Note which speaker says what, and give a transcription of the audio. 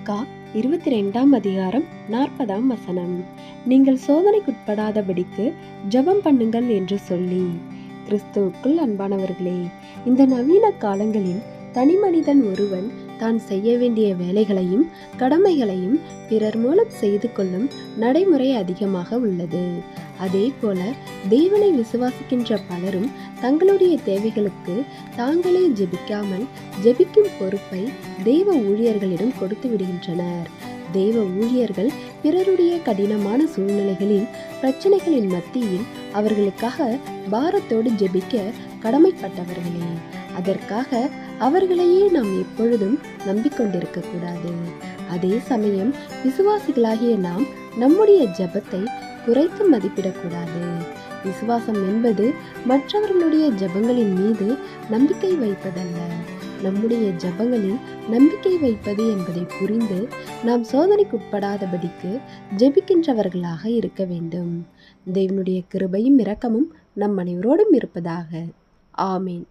Speaker 1: லூக்கா 22ஆம் அதிகாரம் 40ஆம் வசனம். நீங்கள் சோதனைக்குட்படாதபடிக்கு ஜெபம் பண்ணுங்கள் என்று சொல்லி. கிறிஸ்துவுக்குள் அன்பானவர்களே, இந்த நவீன காலங்களில் தனி மனிதன் ஒருவன் தான் செய்ய வேண்டிய வேலைகளையும் கடமைகளையும் பிறர் மூலம் செய்து கொள்ளும் நடைமுறை அதிகமாக உள்ளது. அதே போல தேவனை விசுவாசிக்கின்ற பலரும் தங்களுடைய தேவைகளுக்கு தாங்களே ஜெபிக்காமல் ஜெபிக்கும் பொறுப்பை தெய்வ ஊழியர்களிடம் கொடுத்து விடுகின்றனர். தெய்வ ஊழியர்கள் பிறருடைய கடினமான சூழ்நிலைகளில் பிரச்சனைகளின் மத்தியில் அவர்களுக்காக பாரத்தோடு ஜெபிக்க கடமைப்பட்டவர்களே. அதற்காக அவர்களையே நாம் எப்பொழுதும் நம்பிக்கொண்டிருக்க கூடாது. அதே சமயம் விசுவாசிகளாகிய நாம் நம்முடைய ஜெபத்தை குறைத்து மதிப்பிடக்கூடாது. விசுவாசம் என்பது மற்றவர்களுடைய ஜெபங்களின் மீது நம்பிக்கை வைப்பதல்ல, நம்முடைய ஜெபங்களில் நம்பிக்கை வைப்பது என்பதை புரிந்து நாம் சோதனைக்குட்படாதபடிக்கு ஜெபிக்கின்றவர்களாக இருக்க வேண்டும். தேவனுடைய கிருபையும் இரக்கமும் நம் அனைவரோடும் இருப்பதாக. ஆமேன்.